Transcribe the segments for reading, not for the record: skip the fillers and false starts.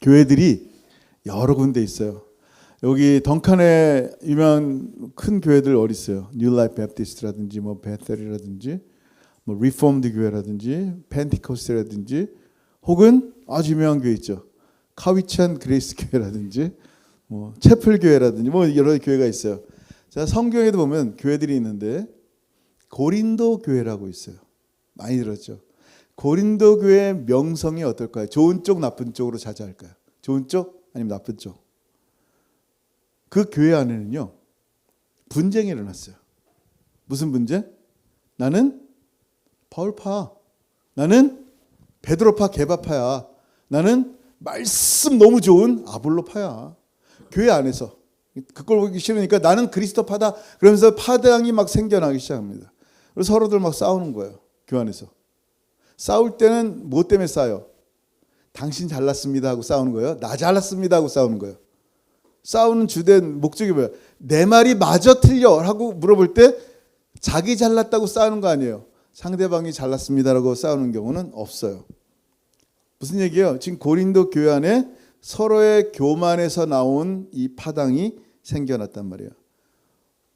교회들이 여러 군데 있어요. 여기 덩칸에 유명한 큰 교회들 어디 있어요? 뉴 라이프 베프티스트라든지 뭐 베텔이라든지 뭐 리폼드 교회라든지 펜티코스트라든지 혹은 아주 유명한 교회 있죠. 카위찬 그레이스 교회라든지 뭐 채플 교회라든지 뭐 여러 교회가 있어요. 자, 성경에도 보면 교회들이 있는데 고린도 교회라고 있어요. 많이 들었죠. 고린도 교회의 명성이 어떨까요? 좋은 쪽 나쁜 쪽으로 자자할까요? 좋은 쪽 아니면 나쁜 쪽? 그 교회 안에는요 분쟁이 일어났어요. 무슨 분쟁? 나는 바울파, 나는 베드로파 게바파야, 나는 말씀 너무 좋은 아볼로파야. 교회 안에서 그걸 보기 싫으니까 나는 그리스도파다 그러면서 파당이 막 생겨나기 시작합니다. 그래서 서로들 막 싸우는 거예요. 교회 안에서. 싸울 때는 뭐 때문에 싸요? 당신 잘났습니다 하고 싸우는 거예요? 나 잘났습니다 하고 싸우는 거예요? 싸우는 주된 목적이 뭐예요? 내 말이 맞아 틀려 하고 물어볼 때 자기 잘났다고 싸우는 거 아니에요. 상대방이 잘났습니다라고 싸우는 경우는 없어요. 무슨 얘기예요? 지금 고린도 교회 안에 서로의 교만에서 나온 이 파당이 생겨났단 말이에요.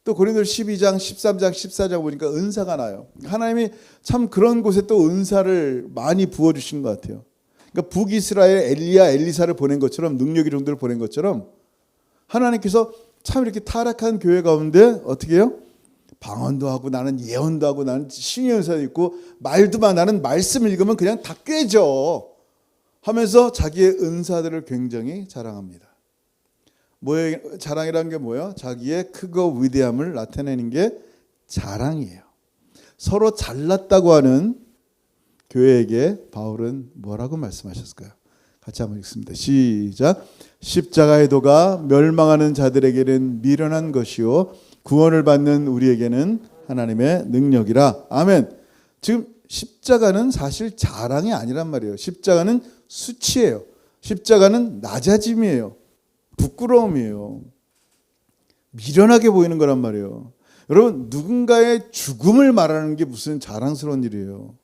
또 고린도 12장, 13장, 14장 보니까 은사가 나요. 하나님이 참 그런 곳에 또 은사를 많이 부어주신 것 같아요. 그러니까 북이스라엘 엘리야, 엘리사를 보낸 것처럼 능력의 종들을 보낸 것처럼 하나님께서 참 이렇게 타락한 교회 가운데 어떻게 해요? 방언도 하고 나는 예언도 하고 나는 신의 은사도 있고 말도 막 나는 말씀 읽으면 그냥 다 꿰져 하면서 자기의 은사들을 굉장히 자랑합니다. 뭐예요? 자랑이라는 게 뭐예요? 자기의 크고 위대함을 나타내는 게 자랑이에요. 서로 잘났다고 하는 교회에게 바울은 뭐라고 말씀하셨을까요? 같이 한번 읽습니다. 시작. 십자가의 도가 멸망하는 자들에게는 미련한 것이요 구원을 받는 우리에게는 하나님의 능력이라. 아멘. 지금 십자가는 사실 자랑이 아니란 말이에요. 십자가는 수치예요. 십자가는 낮아짐이에요. 부끄러움이에요. 미련하게 보이는 거란 말이에요. 여러분, 누군가의 죽음을 말하는 게 무슨 자랑스러운 일이에요.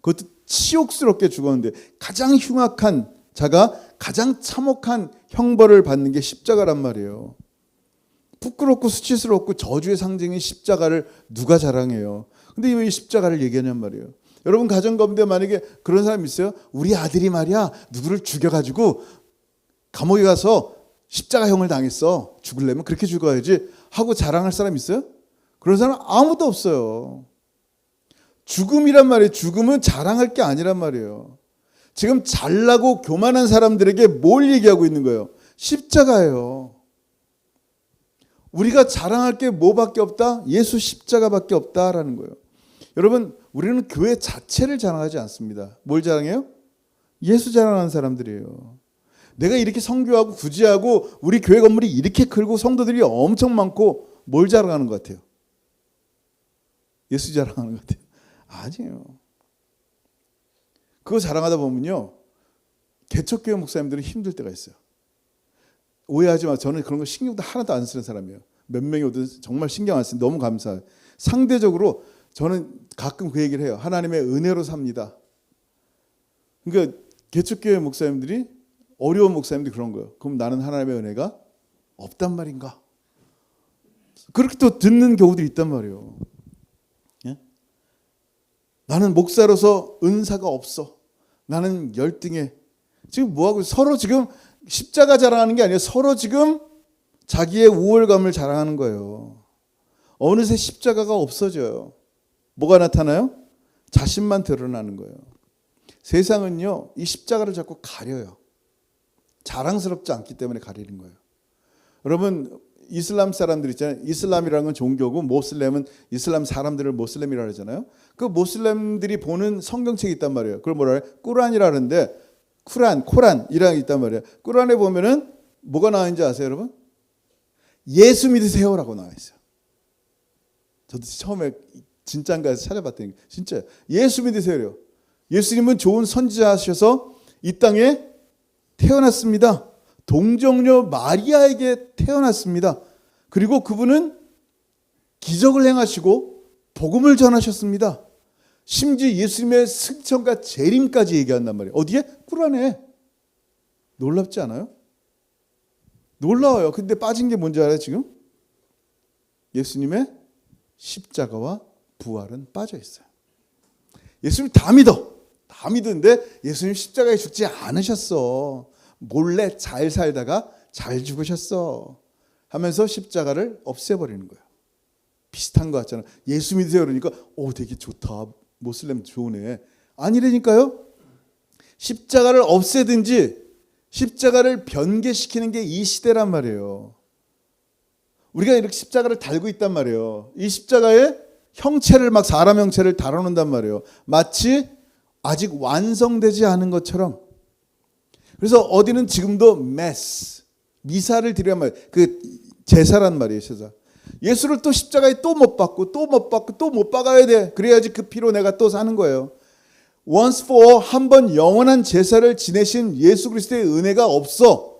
그것도 치욕스럽게 죽었는데 가장 흉악한 자가 가장 참혹한 형벌을 받는 게 십자가란 말이에요. 부끄럽고 수치스럽고 저주의 상징인 십자가를 누가 자랑해요? 근데 왜 이 십자가를 얘기하냔 말이에요. 여러분 가정 가운데 만약에 그런 사람이 있어요? 우리 아들이 말이야 누구를 죽여가지고 감옥에 가서 십자가형을 당했어. 죽으려면 그렇게 죽어야지 하고 자랑할 사람 있어요? 그런 사람 아무도 없어요. 죽음이란 말이에요. 죽음은 자랑할 게 아니란 말이에요. 지금 잘나고 교만한 사람들에게 뭘 얘기하고 있는 거예요? 십자가예요. 우리가 자랑할 게 뭐밖에 없다? 예수 십자가밖에 없다라는 거예요. 여러분, 우리는 교회 자체를 자랑하지 않습니다. 뭘 자랑해요? 예수 자랑하는 사람들이에요. 내가 이렇게 선교하고 구제하고 우리 교회 건물이 이렇게 크고 성도들이 엄청 많고 뭘 자랑하는 것 같아요? 예수 자랑하는 것 같아요. 아니에요. 그거 자랑하다 보면요 개척교회 목사님들은 힘들 때가 있어요. 오해하지 마. 저는 그런 거 신경도 하나도 안 쓰는 사람이에요. 몇 명이 오든 정말 신경 안 쓰는 너무 감사해요. 상대적으로 저는 가끔 그 얘기를 해요. 하나님의 은혜로 삽니다. 그러니까 개척교회 목사님들이 어려운 목사님들이 그런 거예요. 그럼 나는 하나님의 은혜가 없단 말인가? 그렇게 또 듣는 경우들이 있단 말이에요. 예? 나는 목사로서 은사가 없어. 나는 열등해. 지금 뭐하고 서로 지금 십자가 자랑하는 게 아니에요. 서로 지금 자기의 우월감을 자랑하는 거예요. 어느새 십자가가 없어져요. 뭐가 나타나요? 자신만 드러나는 거예요. 세상은요 이 십자가를 자꾸 가려요. 자랑스럽지 않기 때문에 가리는 거예요. 여러분 이슬람 사람들 있잖아요. 이슬람이라는 건 종교고 모슬렘은 이슬람 사람들을 모슬렘이라고 하잖아요. 그 모슬렘들이 보는 성경책이 있단 말이에요. 그걸 뭐라 해요? 꾸란이라고 하는데 코란이라는 게 있단 말이에요. 꾸란에 보면은 뭐가 나와 있는지 아세요, 여러분? 예수 믿으세요라고 나와 있어요. 저도 처음에 진짜인가 해서 찾아봤더니 진짜예요. 예수 믿으세요. 예수님은 좋은 선지자하셔서 이 땅에 태어났습니다. 동정녀 마리아에게 태어났습니다. 그리고 그분은 기적을 행하시고 복음을 전하셨습니다. 심지어 예수님의 승천과 재림까지 얘기한단 말이에요. 어디에? 꾸란에. 놀랍지 않아요? 놀라워요. 근데 빠진 게 뭔지 알아요 지금? 예수님의 십자가와 부활은 빠져 있어요. 예수님 다 믿어. 다 믿는데 예수님 십자가에 죽지 않으셨어. 몰래 잘 살다가 잘 죽으셨어. 하면서 십자가를 없애버리는 거예요. 비슷한 거 같잖아. 예수 믿으세요 그러니까 되게 좋다. 모슬렘 좋으네. 아니라니까요. 십자가를 없애든지 십자가를 변개시키는 게 이 시대란 말이에요. 우리가 이렇게 십자가를 달고 있단 말이에요. 이 십자가의 형체를 막 사람 형체를 달아놓는단 말이에요. 마치 아직 완성되지 않은 것처럼. 그래서 어디는 지금도 미사를 드려야 말이에요. 그 제사란 말이에요. 제사. 예수를 또 십자가에 또 못 박고 또 못 박고 또 못 박아야 돼. 그래야지 그 피로 내가 또 사는 거예요. Once for all, 한 번 영원한 제사를 지내신 예수 그리스도의 은혜가 없어.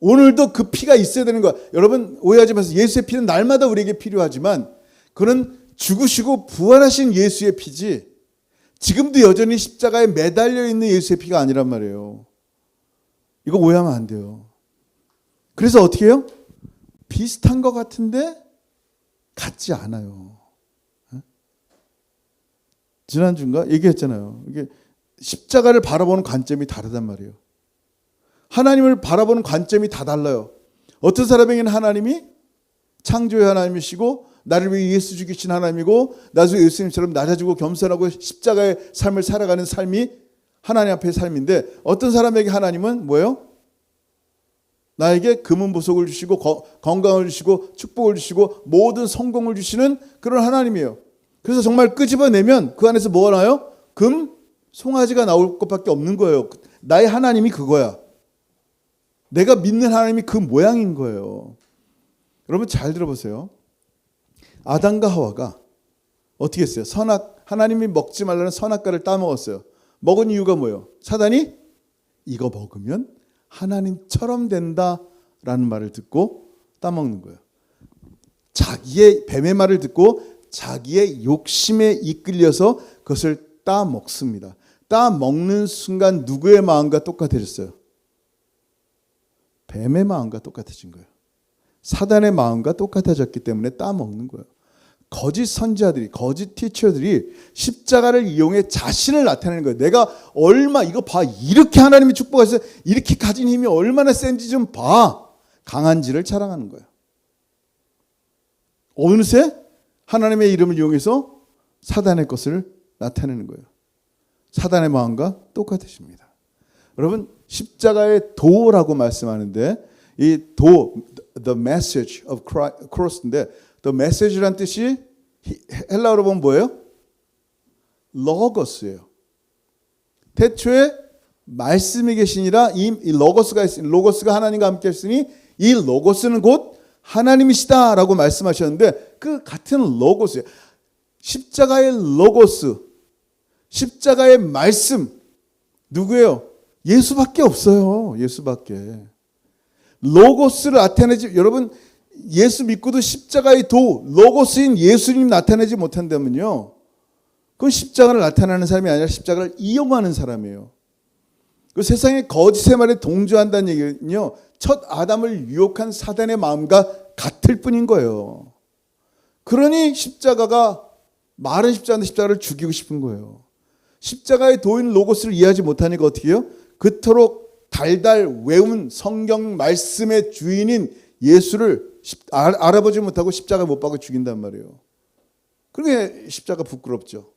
오늘도 그 피가 있어야 되는 거야. 여러분 오해하지 마세요. 예수의 피는 날마다 우리에게 필요하지만 그는 죽으시고 부활하신 예수의 피지 지금도 여전히 십자가에 매달려 있는 예수의 피가 아니란 말이에요. 이거 오해하면 안 돼요. 그래서 어떻게 해요? 비슷한 것 같은데 같지 않아요. 지난주인가 얘기했잖아요. 이게 십자가를 바라보는 관점이 다르단 말이에요. 하나님을 바라보는 관점이 다 달라요. 어떤 사람에게는 하나님이 창조의 하나님이시고 나를 위해 예수 죽이신 하나님이고 나도 예수님처럼 낮아지고 겸손하고 십자가의 삶을 살아가는 삶이 하나님 앞의 삶인데 어떤 사람에게 하나님은 뭐예요? 나에게 금은 보석을 주시고 건강을 주시고 축복을 주시고 모든 성공을 주시는 그런 하나님이에요. 그래서 정말 끄집어내면 그 안에서 뭐가 나요? 금, 송아지가 나올 것밖에 없는 거예요. 나의 하나님이 그거야. 내가 믿는 하나님이 그 모양인 거예요. 여러분 잘 들어보세요. 아담과 하와가 어떻게 했어요? 하나님이 먹지 말라는 선악과를 따먹었어요. 먹은 이유가 뭐예요? 사단이 이거 먹으면 하나님처럼 된다라는 말을 듣고 따먹는 거예요. 자기의 뱀의 말을 듣고 자기의 욕심에 이끌려서 그것을 따먹습니다. 따먹는 순간 누구의 마음과 똑같아졌어요? 뱀의 마음과 똑같아진 거예요. 사단의 마음과 똑같아졌기 때문에 따먹는 거예요. 거짓 선지자들이, 거짓 티처들이 십자가를 이용해 자신을 나타내는 거예요. 내가 이거 봐. 이렇게 하나님이 축복하셔서 이렇게 가진 힘이 얼마나 센지 좀 봐. 강한지를 자랑하는 거예요. 어느새 하나님의 이름을 이용해서 사단의 것을 나타내는 거예요. 사단의 마음과 똑같으십니다. 여러분 십자가의 도라고 말씀하는데 이 도, the message of cross인데 the message란 뜻이 헬라어로 보면 뭐예요? 로고스예요. 태초에 말씀이 계시니라 이 로고스가 있으니 로고스가 하나님과 함께 했으니 이 로고스는 곧 하나님이시다라고 말씀하셨는데 그 같은 로고스예요. 십자가의 로고스, 십자가의 말씀 누구예요? 예수밖에 없어요. 예수밖에. 로고스를 나타내지 여러분 예수 믿고도 십자가의 도 로고스인 예수님 나타내지 못한다면요. 그건 십자가를 나타내는 사람이 아니라 십자가를 이용하는 사람이에요. 그 세상의 거짓의 말에 동조한다는 얘기는요. 첫 아담을 유혹한 사단의 마음과 같을 뿐인 거예요. 그러니 십자가가 마른 십자가인데 십자가를 죽이고 싶은 거예요. 십자가의 도인 로고스를 이해하지 못하니까 어떻게 해요? 그토록 달달 외운 성경 말씀의 주인인 예수를 알아보지 못하고 십자가 못 박아 죽인단 말이에요. 그게 십자가 부끄럽죠.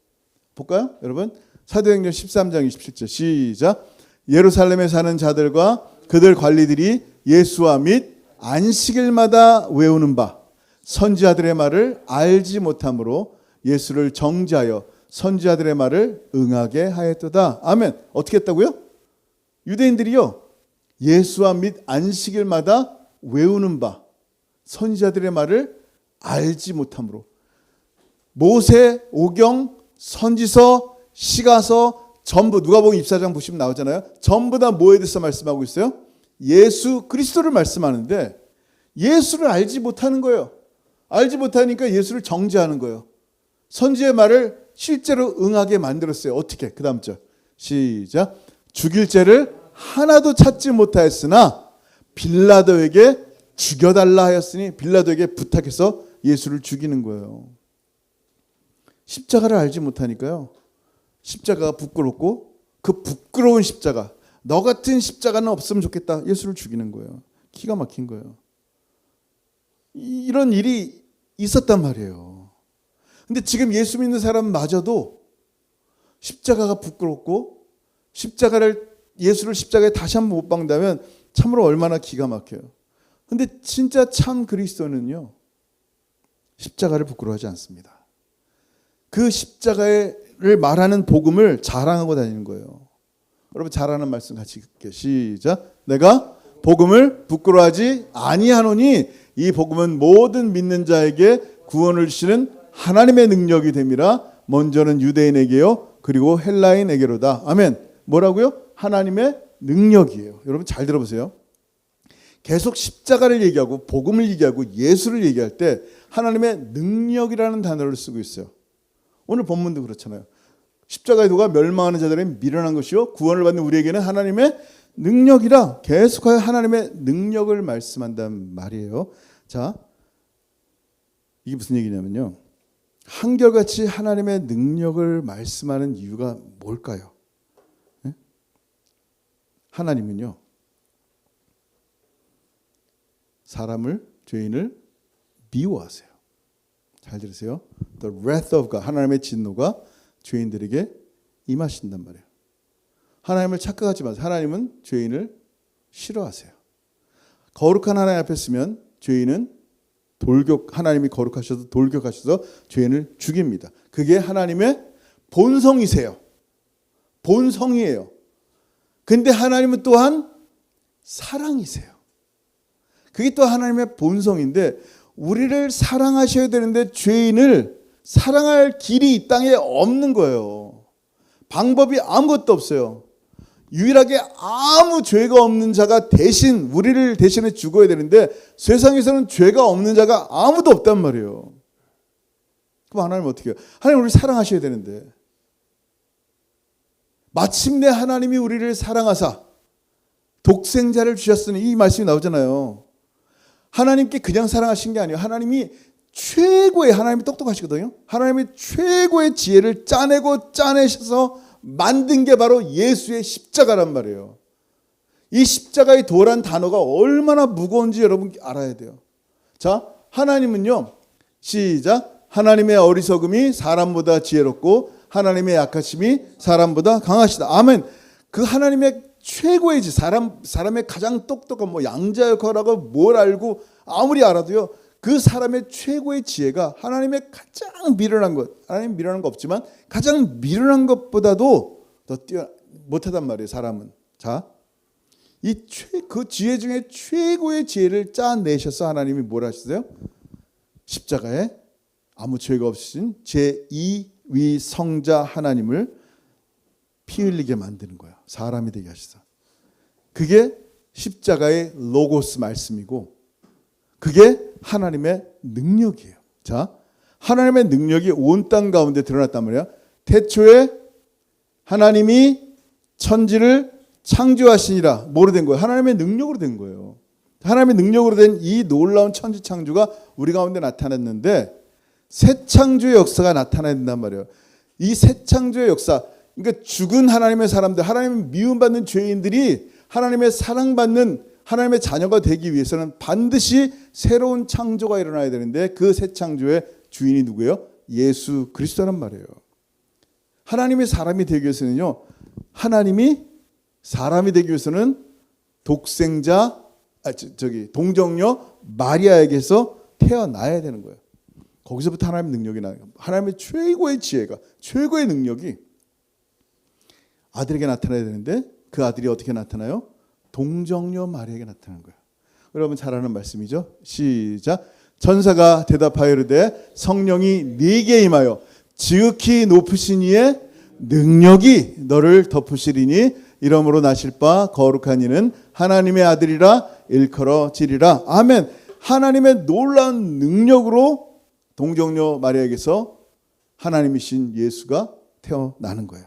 볼까요? 여러분 사도행전 13장 27절 시작. 예루살렘에 사는 자들과 그들 관리들이 예수와 및 안식일마다 외우는 바 선지자들의 말을 알지 못함으로 예수를 정죄하여 선지자들의 말을 응하게 하였도다. 아멘. 어떻게 했다고요? 유대인들이요. 예수와 및 안식일마다 외우는 바 선지자들의 말을 알지 못함으로 모세, 오경, 선지서, 시가서 전부 누가복음 24장 보시면 나오잖아요. 전부 다 뭐에 대해서 말씀하고 있어요? 예수 그리스도를 말씀하는데 예수를 알지 못하는 거예요. 알지 못하니까 예수를 정죄하는 거예요. 선지의 말을 실제로 응하게 만들었어요. 어떻게? 그 다음 절 시작. 죽일 죄를 하나도 찾지 못하였으나 빌라도에게 죽여달라 하였으니 빌라도에게 부탁해서 예수를 죽이는 거예요. 십자가를 알지 못하니까요. 십자가가 부끄럽고 그 부끄러운 십자가, 너 같은 십자가는 없으면 좋겠다. 예수를 죽이는 거예요. 기가 막힌 거예요. 이런 일이 있었단 말이에요. 근데 지금 예수 믿는 사람마저도 십자가가 부끄럽고 예수를 십자가에 다시 한번 못 박는다면 참으로 얼마나 기가 막혀요. 근데 진짜 참 그리스도는요, 십자가를 부끄러워하지 않습니다. 그 십자가를 말하는 복음을 자랑하고 다니는 거예요. 여러분 잘하는 말씀 같이 읽게. 시작. 내가 복음을 부끄러워하지 아니하노니 이 복음은 모든 믿는 자에게 구원을 주시는 하나님의 능력이 됨이라. 먼저는 유대인에게요 그리고 헬라인에게로다. 아멘. 뭐라고요? 하나님의 능력이에요. 여러분 잘 들어보세요. 계속 십자가를 얘기하고 복음을 얘기하고 예수를 얘기할 때 하나님의 능력이라는 단어를 쓰고 있어요. 오늘 본문도 그렇잖아요. 십자가의 도가 멸망하는 자들에게 미련한 것이요 구원을 받는 우리에게는 하나님의 능력이라. 계속하여 하나님의 능력을 말씀한단 말이에요. 자, 이게 무슨 얘기냐면요, 한결같이 하나님의 능력을 말씀하는 이유가 뭘까요? 네? 하나님은요, 사람을, 죄인을 미워하세요. 잘 들으세요. The wrath of God, 하나님의 진노가 죄인들에게 임하신단 말이에요. 하나님을 착각하지 마세요. 하나님은 죄인을 싫어하세요. 거룩한 하나님 앞에 서면 죄인은 하나님이 거룩하셔서 돌격하셔서 죄인을 죽입니다. 그게 하나님의 본성이세요. 본성이에요. 근데 하나님은 또한 사랑이세요. 그게 또 하나님의 본성인데 우리를 사랑하셔야 되는데 죄인을 사랑할 길이 이 땅에 없는 거예요. 방법이 아무것도 없어요. 유일하게 아무 죄가 없는 자가 대신 우리를 대신해 죽어야 되는데 세상에서는 죄가 없는 자가 아무도 없단 말이에요. 그럼 하나님은 어떻게 해요? 하나님 우리를 사랑하셔야 되는데 마침내 하나님이 우리를 사랑하사 독생자를 주셨으니 이 말씀이 나오잖아요. 하나님께 그냥 사랑하신 게 아니에요. 하나님이 똑똑하시거든요. 하나님이 최고의 지혜를 짜내셔서 만든 게 바로 예수의 십자가란 말이에요. 이 십자가의 도란 단어가 얼마나 무거운지 여러분 알아야 돼요. 자, 하나님은요, 시작. 하나님의 어리석음이 사람보다 지혜롭고 하나님의 약하심이 사람보다 강하시다. 아멘. 그 하나님의 최고의 지, 사람의 가장 똑똑한 양자 역할하고 뭘 알고 아무리 알아도요, 그 사람의 최고의 지혜가 하나님의 가장 미련한 것, 하나님 미련한 거 없지만 가장 미련한 것보다도 더 못하단 말이에요, 사람은. 자, 그 지혜 중에 최고의 지혜를 짜내셔서 하나님이 뭘 하시세요? 십자가에 아무 죄가 없으신 제2위 성자 하나님을 피 흘리게 만드는 거예요. 사람이 되게 하시사. 그게 십자가의 로고스 말씀이고 그게 하나님의 능력이에요. 자, 하나님의 능력이 온 땅 가운데 드러났단 말이야. 태초에 하나님이 천지를 창조하시니라. 뭐로 된 거예요? 하나님의 능력으로 된 거예요. 하나님의 능력으로 된 이 놀라운 천지 창조가 우리 가운데 나타났는데 새 창조의 역사가 나타나야 된단 말이에요. 이 새 창조의 역사, 그러니까 죽은 하나님의 사람들, 하나님의 미움받는 죄인들이 하나님의 사랑받는 하나님의 자녀가 되기 위해서는 반드시 새로운 창조가 일어나야 되는데 그 새 창조의 주인이 누구예요? 예수 그리스도란 말이에요. 하나님이 사람이 되기 위해서는요, 하나님이 사람이 되기 위해서는 동정녀 마리아에게서 태어나야 되는 거예요. 거기서부터 하나님의 능력이 나요. 하나님의 최고의 지혜가, 최고의 능력이 아들에게 나타나야 되는데 그 아들이 어떻게 나타나요? 동정녀 마리아에게 나타나는 거예요. 여러분 잘 아는 말씀이죠. 시작. 천사가 대답하여 이르되 성령이 네게 임하여 지극히 높으신 이의 능력이 너를 덮으시리니 이러므로 나실 바 거룩한 이는 하나님의 아들이라 일컬어지리라. 아멘. 하나님의 놀라운 능력으로 동정녀 마리아에게서 하나님이신 예수가 태어나는 거예요.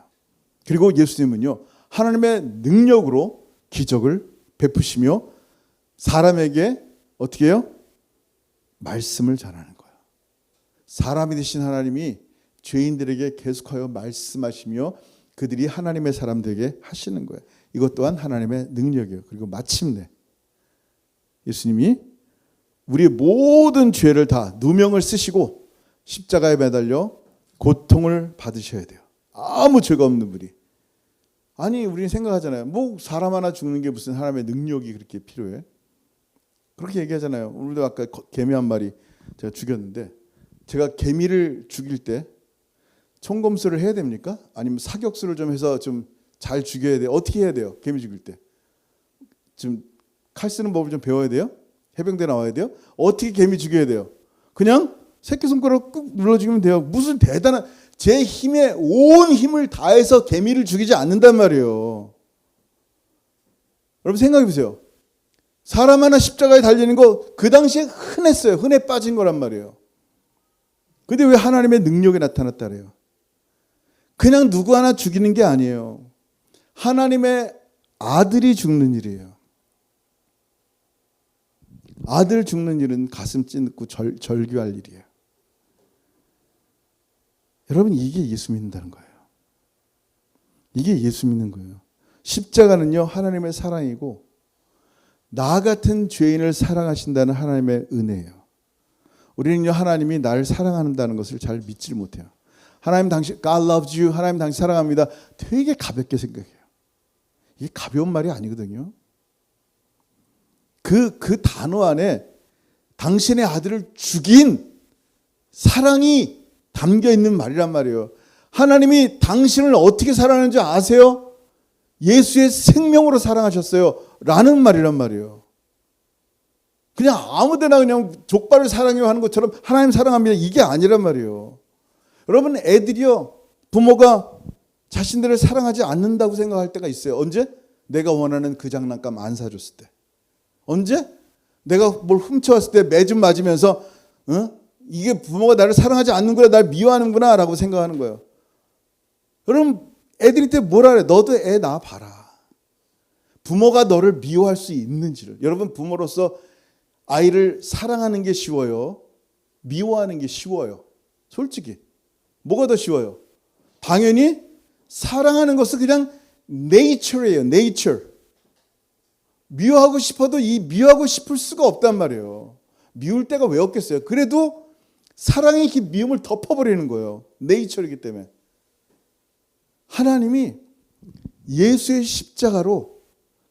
그리고 예수님은요, 하나님의 능력으로 기적을 베푸시며 사람에게 어떻게 해요? 말씀을 전하는 거예요. 사람이 되신 하나님이 죄인들에게 계속하여 말씀하시며 그들이 하나님의 사람 되게 하시는 거예요. 이것 또한 하나님의 능력이에요. 그리고 마침내 예수님이 우리의 모든 죄를 다 누명을 쓰시고 십자가에 매달려 고통을 받으셔야 돼요. 아무 죄가 없는 분이. 아니 우리는 생각하잖아요. 뭐 사람 하나 죽는 게 무슨 하나님의 능력이 그렇게 필요해? 그렇게 얘기하잖아요. 오늘도 아까 개미 한 마리 제가 죽였는데 제가 개미를 죽일 때 총검술을 해야 됩니까? 아니면 사격술을 좀 해서 좀 잘 죽여야 돼요? 어떻게 해야 돼요? 개미 죽일 때. 좀 칼 쓰는 법을 좀 배워야 돼요? 해병대 나와야 돼요? 어떻게 개미 죽여야 돼요? 그냥 새끼손가락 꾹 눌러 죽이면 돼요. 무슨 대단한 제 힘에 온 힘을 다해서 개미를 죽이지 않는단 말이에요. 여러분 생각해 보세요. 사람 하나 십자가에 달리는 거 그 당시에 흔했어요. 흔해 빠진 거란 말이에요. 근데 왜 하나님의 능력이 나타났다 그래요? 그냥 누구 하나 죽이는 게 아니에요. 하나님의 아들이 죽는 일이에요. 아들 죽는 일은 가슴 찢고 절규할 일이에요. 여러분 이게 예수 믿는다는 거예요. 이게 예수 믿는 거예요. 십자가는요 하나님의 사랑이고 나 같은 죄인을 사랑하신다는 하나님의 은혜예요. 우리는요 하나님이 나를 사랑한다는 것을 잘 믿질 못해요. 하나님 당신 God loves you. 하나님 당신 사랑합니다. 되게 가볍게 생각해요. 이게 가벼운 말이 아니거든요. 그 단어 안에 당신의 아들을 죽인 사랑이 담겨 있는 말이란 말이에요. 하나님이 당신을 어떻게 사랑하는지 아세요? 예수의 생명으로 사랑하셨어요. 라는 말이란 말이에요. 그냥 아무데나 그냥 족발을 사랑해요 하는 것처럼 하나님 사랑합니다. 이게 아니란 말이에요. 여러분 애들이요. 부모가 자신들을 사랑하지 않는다고 생각할 때가 있어요. 언제? 내가 원하는 그 장난감 안 사줬을 때. 언제? 내가 뭘 훔쳐왔을 때 매좀 맞으면서 이게 부모가 나를 사랑하지 않는구나, 날 미워하는구나 라고 생각하는 거예요. 여러분 애들이 때 뭐라 그래? 너도 애 낳아봐라. 부모가 너를 미워할 수 있는지를. 여러분 부모로서 아이를 사랑하는 게 쉬워요? 미워하는 게 쉬워요? 솔직히 뭐가 더 쉬워요? 당연히 사랑하는 것은 그냥 nature예요. nature. 미워하고 싶어도 이 미워하고 싶을 수가 없단 말이에요. 미울 때가 왜 없겠어요? 그래도 사랑이 그 미움을 덮어버리는 거예요. 네이처이기 때문에. 하나님이 예수의 십자가로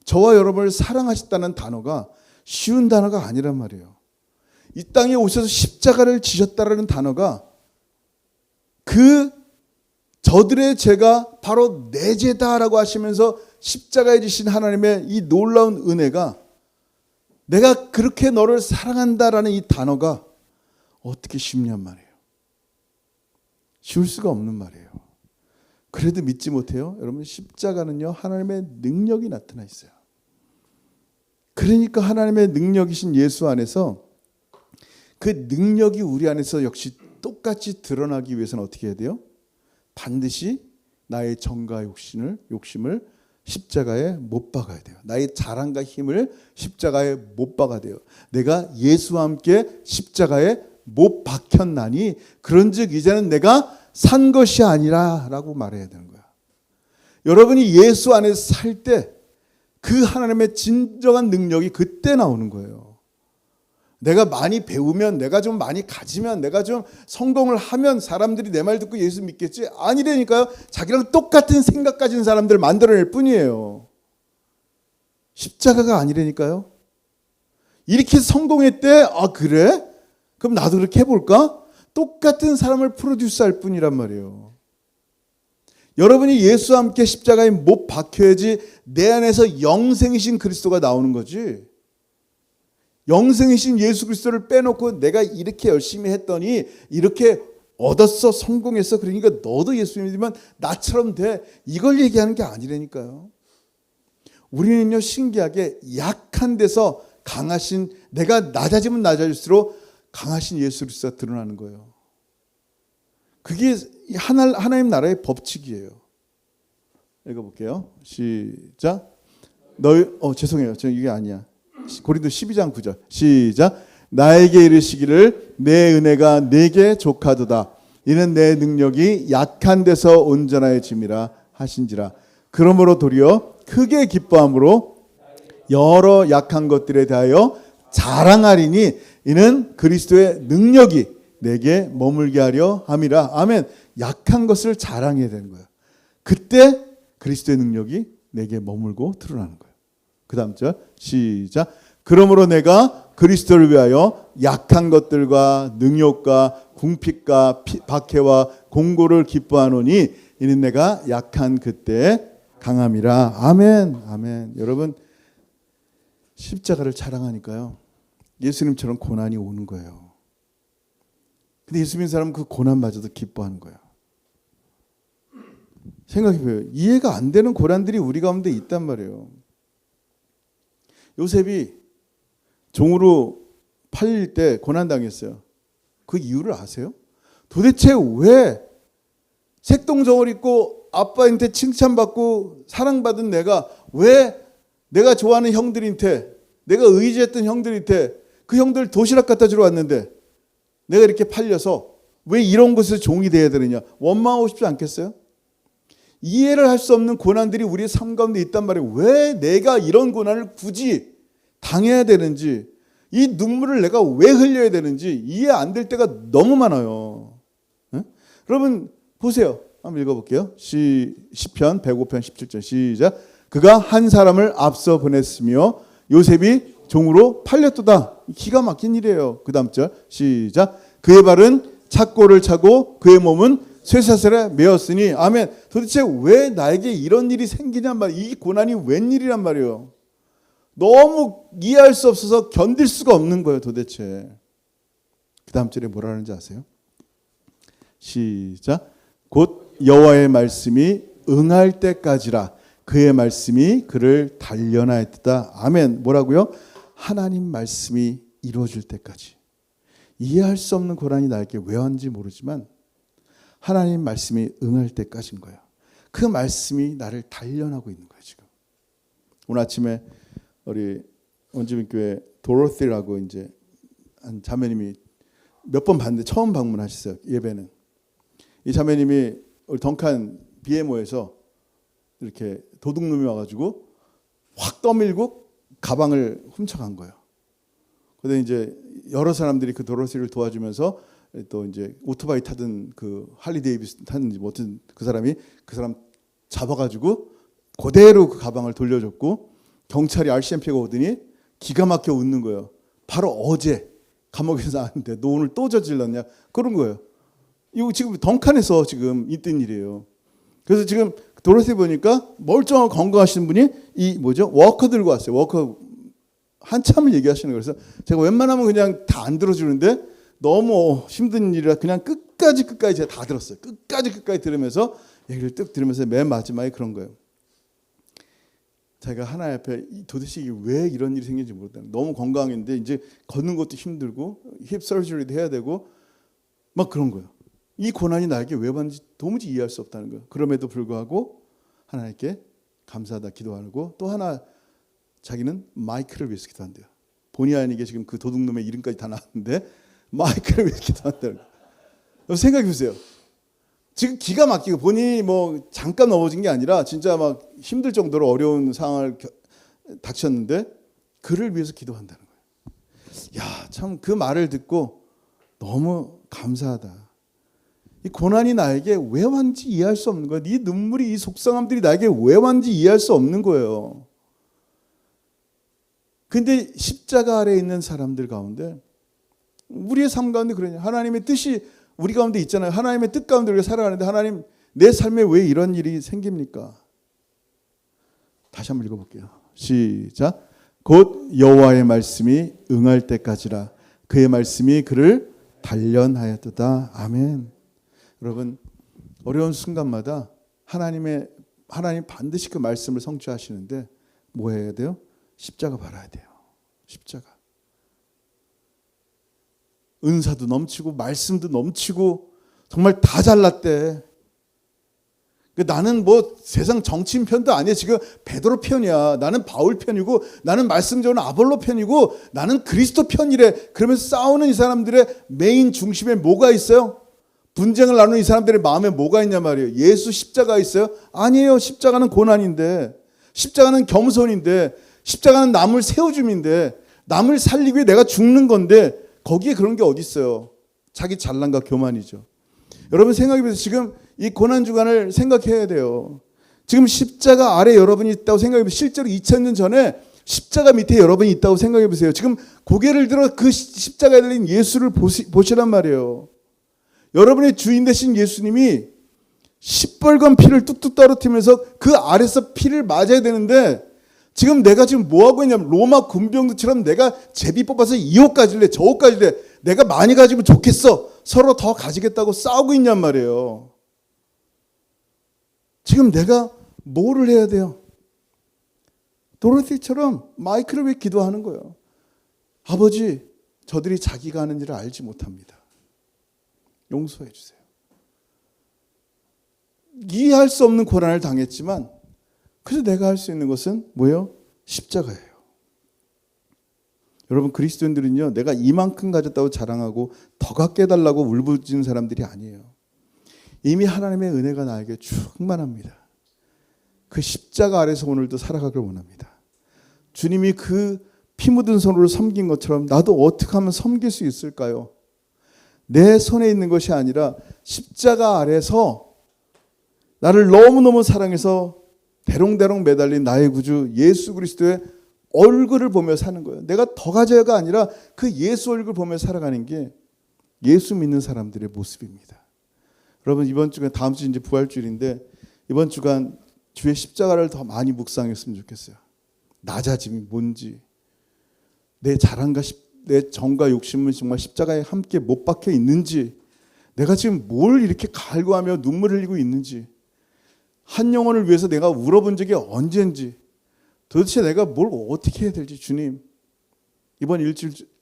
저와 여러분을 사랑하셨다는 단어가 쉬운 단어가 아니란 말이에요. 이 땅에 오셔서 십자가를 지셨다라는 단어가 그 저들의 죄가 바로 내 죄다라고 하시면서 십자가에 지신 하나님의 이 놀라운 은혜가 내가 그렇게 너를 사랑한다라는 이 단어가 어떻게 쉽냔 말이에요. 쉬울 수가 없는 말이에요. 그래도 믿지 못해요. 여러분 십자가는요 하나님의 능력이 나타나 있어요. 그러니까 하나님의 능력이신 예수 안에서 그 능력이 우리 안에서 역시 똑같이 드러나기 위해서는 어떻게 해야 돼요? 반드시 나의 정과 욕심을 십자가에 못 박아야 돼요. 나의 자랑과 힘을 십자가에 못 박아야 돼요. 내가 예수와 함께 십자가에 못 박혔나니 그런즉 이제는 내가 산 것이 아니라 라고 말해야 되는 거야. 여러분이 예수 안에 살 때 그 하나님의 진정한 능력이 그때 나오는 거예요. 내가 많이 배우면, 내가 좀 많이 가지면, 내가 좀 성공을 하면 사람들이 내 말 듣고 예수 믿겠지? 아니라니까요. 자기랑 똑같은 생각 가진 사람들을 만들어낼 뿐이에요. 십자가가 아니라니까요. 이렇게 성공했대? 아 그래? 그럼 나도 그렇게 해볼까? 똑같은 사람을 프로듀스할 뿐이란 말이에요. 여러분이 예수와 함께 십자가에 못 박혀야지 내 안에서 영생이신 그리스도가 나오는 거지. 영생이신 예수 그리스도를 빼놓고 내가 이렇게 열심히 했더니 이렇게 얻었어, 성공했어, 그러니까 너도 예수 믿으면 나처럼 돼. 이걸 얘기하는 게 아니라니까요. 우리는요 신기하게 약한 데서 강하신, 내가 낮아지면 낮아질수록 강하신 예수 그리스도가 드러나는 거예요. 그게 하나님 나라의 법칙이에요. 읽어볼게요. 시작. 죄송해요. 저 이게 아니야. 고린도 12장 9절. 시작. 나에게 이르시기를 내 은혜가 내게 족하도다. 이는 내 능력이 약한 데서 온전하여짐이라 하신지라. 그러므로 도리어 크게 기뻐함으로 여러 약한 것들에 대하여 자랑하리니 이는 그리스도의 능력이 내게 머물게 하려 함이라. 아멘. 약한 것을 자랑해야 되는 거예요. 그때 그리스도의 능력이 내게 머물고 드러나는 거예요. 그 다음 절 시작. 그러므로 내가 그리스도를 위하여 약한 것들과 능욕과 궁핍과 박해와 공고를 기뻐하노니 이는 내가 약한 그때 강함이라. 아멘. 아멘. 여러분 십자가를 자랑하니까요 예수님처럼 고난이 오는 거예요. 근데 예수 믿는 사람은 그 고난마저도 기뻐하는 거예요. 생각해봐요. 이해가 안 되는 고난들이 우리 가운데 있단 말이에요. 요셉이 종으로 팔릴 때 고난당했어요. 그 이유를 아세요? 도대체 왜 색동정을 입고 아빠한테 칭찬받고 사랑받은 내가 왜 내가 좋아하는 형들한테 내가 의지했던 형들한테 그 형들 도시락 갖다 주러 왔는데 내가 이렇게 팔려서 왜 이런 곳에서 종이 돼야 되느냐 원망하고 싶지 않겠어요? 이해를 할 수 없는 고난들이 우리의 삶 가운데 있단 말이에요. 왜 내가 이런 고난을 굳이 당해야 되는지 이 눈물을 내가 왜 흘려야 되는지 이해 안 될 때가 너무 많아요. 네? 여러분 보세요. 한번 읽어볼게요. 시편 105편 17절 시작. 그가 한 사람을 앞서 보냈으며 요셉이 종으로 팔렸도다. 기가 막힌 일이에요. 그 다음 절 시작. 그의 발은 착고를 차고 그의 몸은 쇠사슬에 매었으니 아멘. 도대체 왜 나에게 이런 일이 생기냔 말이에요. 이 고난이 웬일이란 말이에요. 너무 이해할 수 없어서 견딜 수가 없는 거예요. 도대체. 그 다음 절에 뭐라 하는지 아세요? 시작. 곧 여호와의 말씀이 응할 때까지라 그의 말씀이 그를 단련하였다. 아멘. 뭐라고요? 하나님 말씀이 이루어질 때까지. 이해할 수 없는 고난이 나에게 왜 왔는지 모르지만 하나님 말씀이 응할 때까지인 거예요. 그 말씀이 나를 단련하고 있는 거예요. 지금 오늘 아침에 우리 원주민교회 도로시라고 이제 한 자매님이 몇 번 봤는데 처음 방문하셨어요. 예배는. 이 자매님이 우리 덩칸 BMO에서 이렇게 도둑놈이 와가지고 확 떠밀고 가방을 훔쳐간 거예요. 그런데 이제 여러 사람들이 그 도로시를 도와주면서 또 이제 오토바이 타든 그 할리 데이비슨 타든지 뭐 어떤 그 사람 잡아가지고 그대로 그 가방을 돌려줬고 경찰이 RCMP가 오더니 기가 막혀 웃는 거예요. 바로 어제 감옥에서 나왔는데 너 오늘 또 저질렀냐 그런 거예요. 이거 지금 덩칸에서 지금 있던 일이에요. 그래서 지금 도로시 보니까 멀쩡하고 건강하신 분이 이 뭐죠 워커 들고 왔어요. 워커 한참을 얘기하시는 거예요. 그래서 제가 웬만하면 그냥 다 안 들어주는데 너무 힘든 일이라 그냥 끝까지 제가 다 들었어요. 끝까지 들으면서 얘기를 뚝 들으면서 맨 마지막에 그런 거예요. 제가 하나님 앞에 도대체 이게 왜 이런 일이 생긴지 모르겠다. 너무 건강인데 이제 걷는 것도 힘들고 힙 서저리도 해야 되고 막 그런 거예요. 이 고난이 나에게 왜 왔는지 도무지 이해할 수 없다는 거예요. 그럼에도 불구하고 하나님께 감사하다 기도하고 또 하나 자기는 마이크를 위해서 기도한대요. 본의 아니게 지금 그 도둑놈의 이름까지 다 나왔는데 마이크를 위해서 기도한다는 거예요. 생각해 보세요. 지금 기가 막히고 본인이 뭐 잠깐 넘어진 게 아니라 진짜 막 힘들 정도로 어려운 상황을 닥쳤는데 그를 위해서 기도한다는 거예요. 야, 참 그 말을 듣고 너무 감사하다. 이 고난이 나에게 왜 왔는지 이해할 수 없는 거예요. 이 눈물이 이 속상함들이 나에게 왜 왔는지 이해할 수 없는 거예요. 근데 십자가 아래에 있는 사람들 가운데 우리의 삶 가운데 그러냐. 하나님의 뜻이 우리 가운데 있잖아요. 하나님의 뜻 가운데 우리가 살아가는데 하나님 내 삶에 왜 이런 일이 생깁니까? 다시 한번 읽어볼게요. 시작. 곧 여호와의 말씀이 응할 때까지라 그의 말씀이 그를 단련하였도다. 아멘. 여러분 어려운 순간마다 하나님 반드시 그 말씀을 성취하시는데 뭐 해야 돼요? 십자가 바라야 돼요. 십자가. 은사도 넘치고 말씀도 넘치고 정말 다 잘났대. 나는 뭐 세상 정치인 편도 아니야. 지금 베드로 편이야. 나는 바울 편이고, 나는 말씀적으로 아볼로 편이고, 나는 그리스도 편이래. 그러면서 싸우는 이 사람들의 메인 중심에 뭐가 있어요? 분쟁을 나누는 이 사람들의 마음에 뭐가 있냐 말이에요. 예수 십자가 있어요? 아니에요. 십자가는 고난인데, 십자가는 겸손인데, 십자가는 남을 세워줌인데, 남을 살리기 위해 내가 죽는 건데, 거기에 그런 게 어디 있어요? 자기 잘난과 교만이죠. 여러분 생각해보세요. 지금 이 고난주간을 생각해야 돼요. 지금 십자가 아래 여러분이 있다고 생각해보세요. 실제로 2000년 전에 십자가 밑에 여러분이 있다고 생각해보세요. 지금 고개를 들어 그 십자가에 달린 예수를 보시란 말이에요. 여러분의 주인 되신 예수님이 시뻘건 피를 뚝뚝 떨어뜨리면서 그 아래서 피를 맞아야 되는데, 지금 내가 지금 뭐하고 있냐면 로마 군병들처럼 내가 제비 뽑아서 이 옷 가질래 저 옷 가질래, 내가 많이 가지면 좋겠어, 서로 더 가지겠다고 싸우고 있냔 말이에요. 지금 내가 뭐를 해야 돼요? 도로티처럼 마이크를 왜 기도하는 거예요? 아버지, 저들이 자기가 하는 일을 알지 못합니다. 용서해 주세요. 이해할 수 없는 고난을 당했지만, 그래서 내가 할 수 있는 것은 뭐예요? 십자가예요. 여러분, 그리스도인들은요, 내가 이만큼 가졌다고 자랑하고 더 갖게 해달라고 울부짖는 사람들이 아니에요. 이미 하나님의 은혜가 나에게 충만합니다. 그 십자가 아래서 오늘도 살아가길 원합니다. 주님이 그 피 묻은 손으로 섬긴 것처럼 나도 어떻게 하면 섬길 수 있을까요? 내 손에 있는 것이 아니라 십자가 아래서 나를 너무너무 사랑해서 대롱대롱 매달린 나의 구주 예수 그리스도의 얼굴을 보며 사는 거예요. 내가 더 가져야가 아니라 그 예수 얼굴을 보며 살아가는 게 예수 믿는 사람들의 모습입니다. 여러분, 이번 주간, 다음 주 이제 부활주일인데, 이번 주간 주의 십자가를 더 많이 묵상했으면 좋겠어요. 낮아짐이 뭔지, 내 자랑과 내 정과 욕심은 정말 십자가에 함께 못 박혀 있는지, 내가 지금 뭘 이렇게 갈구하며 눈물 흘리고 있는지, 한 영혼을 위해서 내가 울어본 적이 언젠지, 도대체 내가 뭘 어떻게 해야 될지, 주님 이번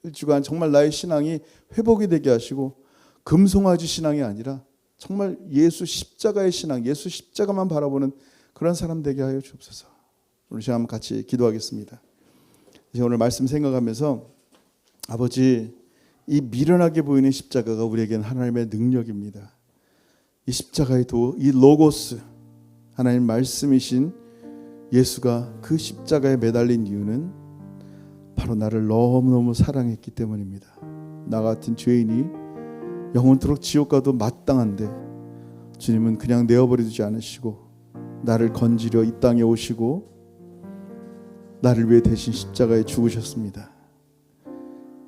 일주간 정말 나의 신앙이 회복이 되게 하시고, 금송아지 신앙이 아니라 정말 예수 십자가의 신앙, 예수 십자가만 바라보는 그런 사람 되게 하여 주옵소서. 오늘 시간 한번 같이 기도하겠습니다. 이제 오늘 말씀 생각하면서, 아버지, 이 미련하게 보이는 십자가가 우리에게는 하나님의 능력입니다. 이 십자가의 이 로고스, 하나님 말씀이신 예수가 그 십자가에 매달린 이유는 바로 나를 너무너무 사랑했기 때문입니다. 나 같은 죄인이 영원토록 지옥 가도 마땅한데 주님은 그냥 내어버리지 않으시고 나를 건지려 이 땅에 오시고 나를 위해 대신 십자가에 죽으셨습니다.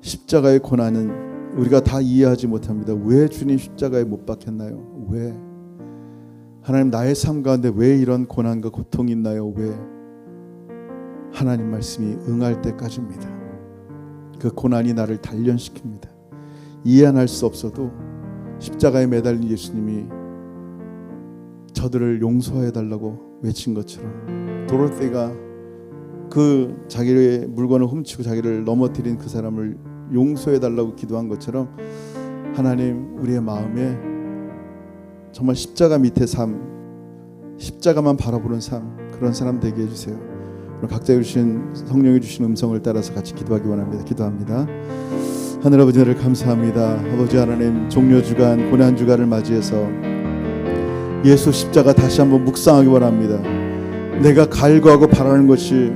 십자가의 고난은 우리가 다 이해하지 못합니다. 왜 주님 십자가에 못 박혔나요? 왜? 하나님, 나의 삶 가운데 왜 이런 고난과 고통이 있나요? 왜? 하나님 말씀이 응할 때까지입니다. 그 고난이 나를 단련시킵니다. 이해할 수 없어도 십자가에 매달린 예수님이 저들을 용서해달라고 외친 것처럼, 도로테가 그 자기의 물건을 훔치고 자기를 넘어뜨린 그 사람을 용서해달라고 기도한 것처럼, 하나님, 우리의 마음에 정말 십자가 밑의 삶, 십자가만 바라보는 삶, 그런 사람 되게 해주세요. 오늘 각자 주신 성령이 주신 음성을 따라서 같이 기도하기 원합니다. 기도합니다. 하늘 아버지를 감사합니다. 아버지 하나님, 종려주간, 고난주간을 맞이해서 예수 십자가 다시 한번 묵상하기 원합니다. 내가 갈구하고 바라는 것이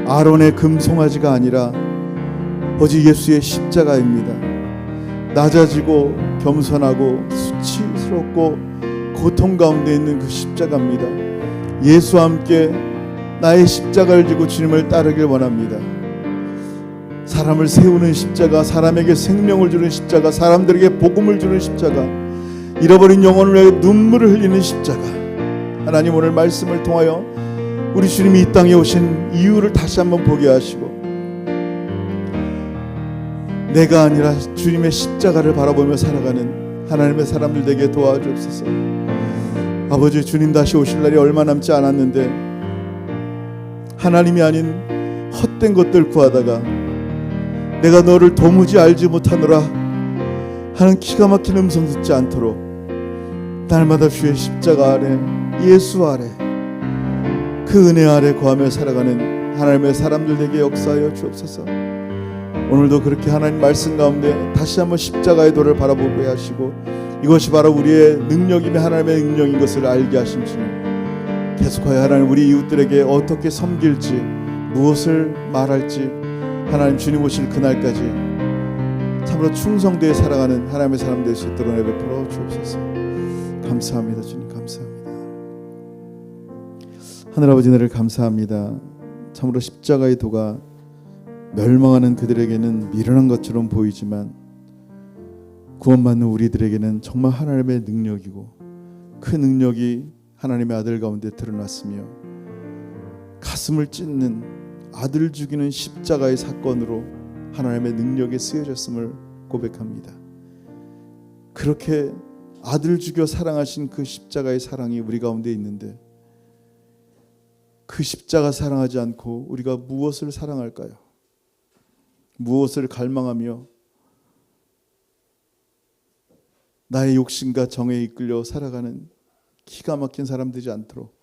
아론의 금송아지가 아니라 오직 예수의 십자가입니다. 낮아지고 겸손하고 수치스럽고 고통 가운데 있는 그 십자가입니다. 예수와 함께 나의 십자가를 지고 주님을 따르길 원합니다. 사람을 세우는 십자가, 사람에게 생명을 주는 십자가, 사람들에게 복음을 주는 십자가, 잃어버린 영혼을 위해 눈물을 흘리는 십자가. 하나님, 오늘 말씀을 통하여 우리 주님이 이 땅에 오신 이유를 다시 한번 보게 하시고, 내가 아니라 주님의 십자가를 바라보며 살아가는 하나님의 사람들 되게 도와주옵소서. 아버지, 주님 다시 오실 날이 얼마 남지 않았는데 하나님이 아닌 헛된 것들 구하다가 내가 너를 도무지 알지 못하노라 하는 기가 막힌 음성 듣지 않도록 날마다 주의 십자가 안에 예수 아래, 그 은혜 아래 거하며 살아가는 하나님의 사람들에게 역사하여 주옵소서. 오늘도 그렇게 하나님 말씀 가운데 다시 한번 십자가의 도를 바라보게 하시고, 이것이 바로 우리의 능력이며 하나님의 능력인 것을 알게 하신 주님, 계속하여 하나님 우리 이웃들에게 어떻게 섬길지, 무엇을 말할지 하나님 주님 오실 그날까지 참으로 충성되어 살아가는 하나님의 사람 될 수 있도록 은혜 베풀어 주옵소서. 감사합니다. 주님 감사합니다. 하늘아버지 은혜를 감사합니다. 참으로 십자가의 도가 멸망하는 그들에게는 미련한 것처럼 보이지만 구원받는 우리들에게는 정말 하나님의 능력이고, 그 능력이 하나님의 아들 가운데 드러났으며 가슴을 찢는 아들 죽이는 십자가의 사건으로 하나님의 능력이 쓰여졌음을 고백합니다. 그렇게 아들 죽여 사랑하신 그 십자가의 사랑이 우리 가운데 있는데, 그 십자가 사랑하지 않고 우리가 무엇을 사랑할까요? 무엇을 갈망하며 나의 욕심과 정에 이끌려 살아가는 기가 막힌 사람 되지 않도록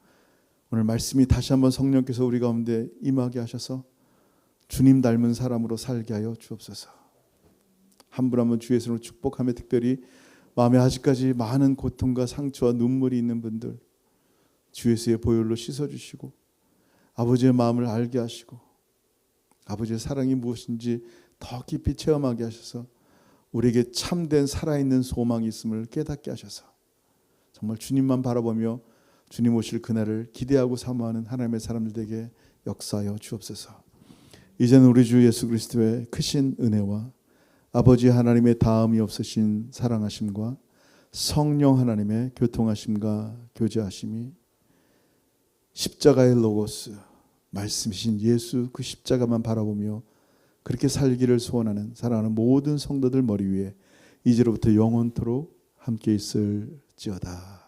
오늘 말씀이 다시 한번 성령께서 우리 가운데 임하게 하셔서 주님 닮은 사람으로 살게 하여 주옵소서. 한 분 한 분 주의 손으로 축복하며, 특별히 마음에 아직까지 많은 고통과 상처와 눈물이 있는 분들 주 예수의 보혈로 씻어주시고 아버지의 마음을 알게 하시고 아버지의 사랑이 무엇인지 더 깊이 체험하게 하셔서 우리에게 참된 살아있는 소망이 있음을 깨닫게 하셔서 정말 주님만 바라보며 주님 오실 그날을 기대하고 사모하는 하나님의 사람들에게 역사하여 주옵소서. 이제는 우리 주 예수 그리스도의 크신 은혜와 아버지 하나님의 다음이 없으신 사랑하심과 성령 하나님의 교통하심과 교제하심이 십자가의 로고스 말씀이신 예수 그 십자가만 바라보며 그렇게 살기를 소원하는 사랑하는 모든 성도들 머리 위에 이제로부터 영원토록 함께 있을지어다.